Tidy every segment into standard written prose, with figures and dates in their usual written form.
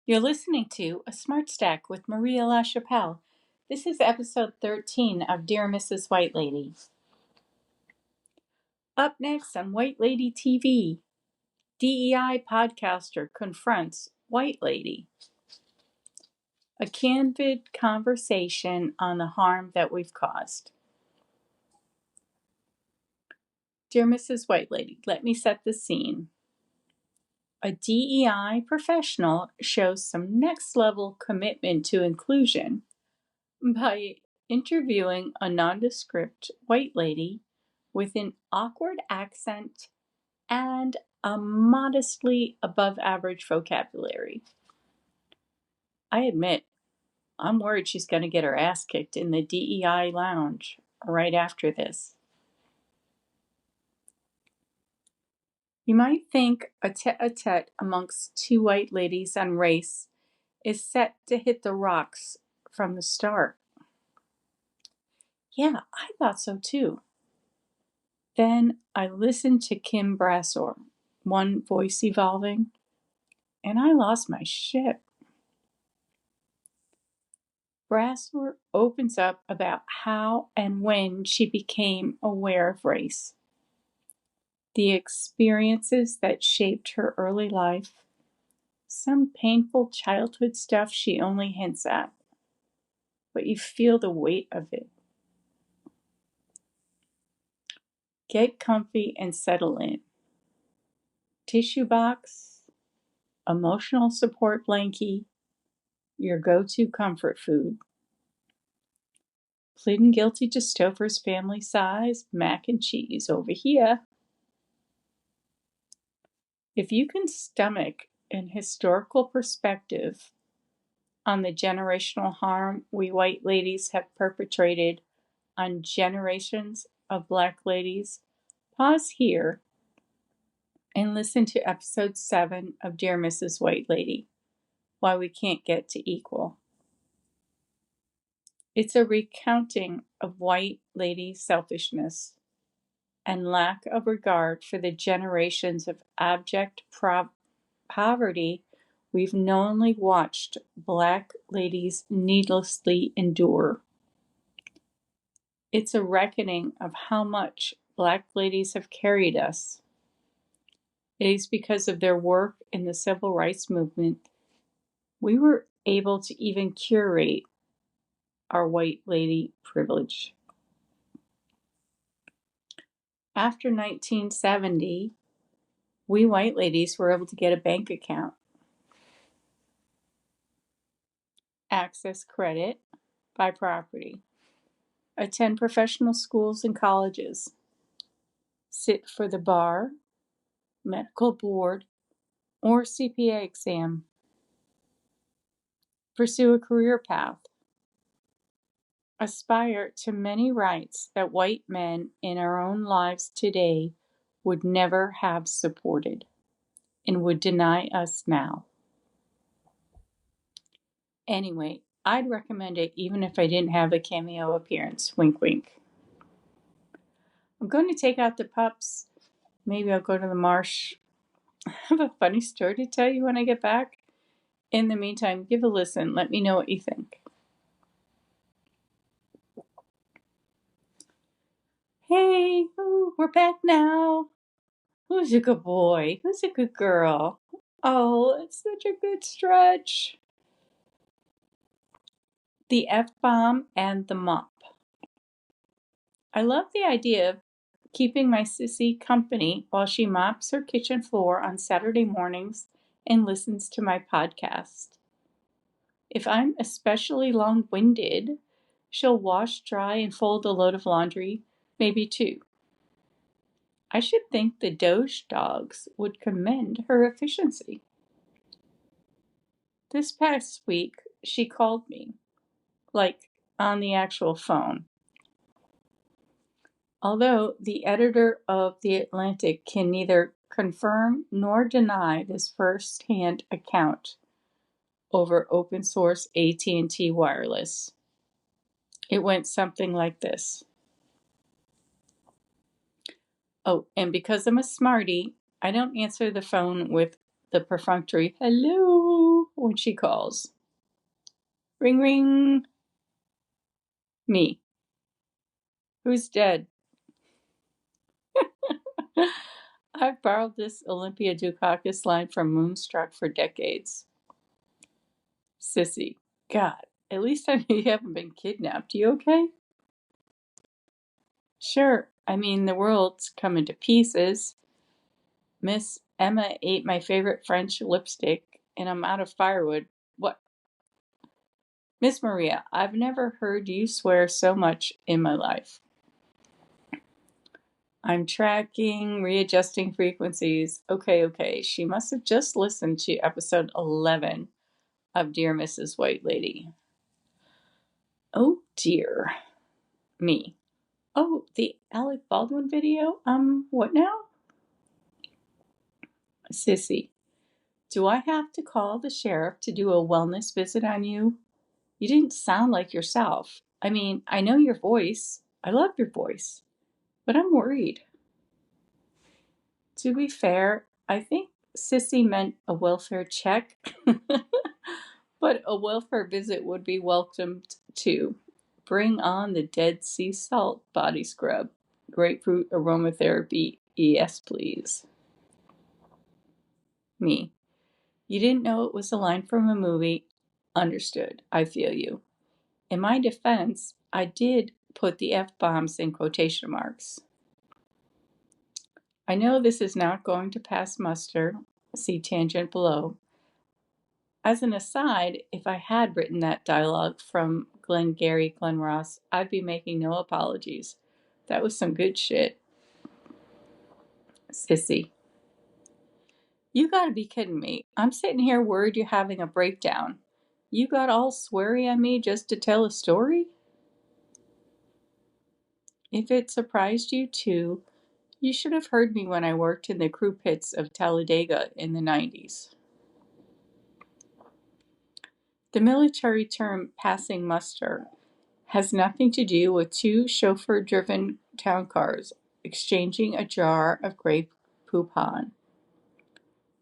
You're listening to A Smart Stack with Maria LaChapelle. This is episode 13 of Dear Mrs. White Lady. Up next on White Lady TV, DEI podcaster confronts White Lady. A candid conversation on the harm that we've caused. Dear Mrs. White Lady, let me set the scene. A DEI professional shows some next level commitment to inclusion by interviewing a nondescript white lady with an awkward accent and a modestly above average vocabulary. I admit, I'm worried she's going to get her ass kicked in the DEI lounge right after this. You might think a tete-a-tete amongst two white ladies on race is set to hit the rocks from the start. Yeah, I thought so too. Then I listened to Kim Brassor, one voice evolving, and I lost my shit. Brassor opens up about how and when she became aware of race, the experiences that shaped her early life, some painful childhood stuff she only hints at, but you feel the weight of it. Get comfy and settle in. Tissue box, emotional support blankie, your go-to comfort food. Pleading guilty to Stouffer's family size mac and cheese over here. If you can stomach an historical perspective on the generational harm we white ladies have perpetrated on generations of black ladies, pause here and listen to episode 7 of Dear Mrs. White Lady, Why We Can't Get to Equal. It's a recounting of white lady selfishness and lack of regard for the generations of abject poverty we've knowingly watched black ladies needlessly endure. It's a reckoning of how much black ladies have carried us. It is because of their work in the civil rights movement we were able to even curate our white lady privilege. After 1970, we white ladies were able to get a bank account, access credit, buy property, attend professional schools and colleges, sit for the bar, medical board, or CPA exam, pursue a career path, aspire to many rights that white men in our own lives today would never have supported and would deny us now. Anyway, I'd recommend it even if I didn't have a cameo appearance. Wink, wink. I'm going to take out the pups. Maybe I'll go to the marsh. I have a funny story to tell you when I get back. In the meantime, give a listen. Let me know what you think. Hey, ooh, we're back now. Who's a good boy? Who's a good girl? Oh, it's such a good stretch. The F-bomb and the mop. I love the idea of keeping my sissy company while she mops her kitchen floor on Saturday mornings and listens to my podcast. If I'm especially long-winded, she'll wash, dry, and fold a load of laundry, maybe 2. I should think the Doge dogs would commend her efficiency. This past week, she called me, like on the actual phone. Although the editor of The Atlantic can neither confirm nor deny this first-hand account over open source AT&T wireless. It went something like this. Oh, and because I'm a smarty, I don't answer the phone with the perfunctory hello. when she calls. Ring, ring. Me. Who's dead? I've borrowed this Olympia Dukakis line from Moonstruck for decades. Sissy. God, at least I know you haven't been kidnapped. You okay? Sure. I mean, the world's coming to pieces. Miss Emma ate my favorite French lipstick, and I'm out of firewood. What? Miss Maria, I've never heard you swear so much in my life. I'm tracking, readjusting frequencies. Okay. She must have just listened to episode 11 of Dear Mrs. White Lady. Oh dear. Me. Oh, the Alec Baldwin video? What now? Sissy. Do I have to call the sheriff to do a wellness visit on you? You didn't sound like yourself. I mean, I know your voice. I love your voice. But I'm worried. To be fair, I think Sissy meant a welfare check. But a welfare visit would be welcomed too. Bring on the Dead Sea Salt body scrub. Grapefruit aromatherapy. Yes, please. Me. You didn't know it was a line from a movie. Understood. I feel you. In my defense, I did put the F-bombs in quotation marks. I know this is not going to pass muster. See tangent below. As an aside, if I had written that dialogue from Glengarry Glen Ross, I'd be making no apologies. That was some good shit. Sissy. You gotta be kidding me. I'm sitting here worried you're having a breakdown. You got all sweary on me just to tell a story? If it surprised you too, you should have heard me when I worked in the crew pits of Talladega in the 90s. The military term passing muster has nothing to do with two chauffeur-driven town cars exchanging a jar of grape poupon.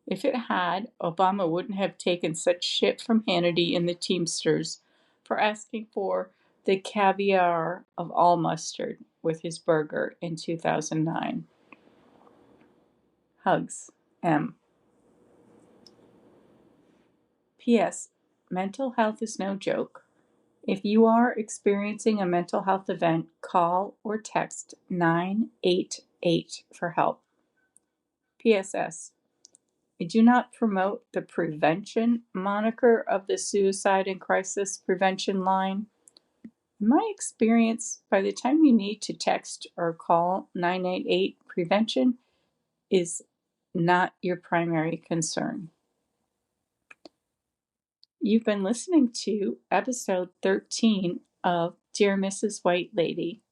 If it had, Obama wouldn't have taken such shit from Hannity and the Teamsters for asking for the caviar of all mustard with his burger in 2009. Hugs. M. P.S. Mental health is no joke. If you are experiencing a mental health event, call or text 988 for help. P.S.S. I do not promote the prevention moniker of the Suicide and Crisis Prevention line. In my experience, by the time you need to text or call 988, prevention is not your primary concern. You've been listening to episode 13 of Dear Mrs. White Lady.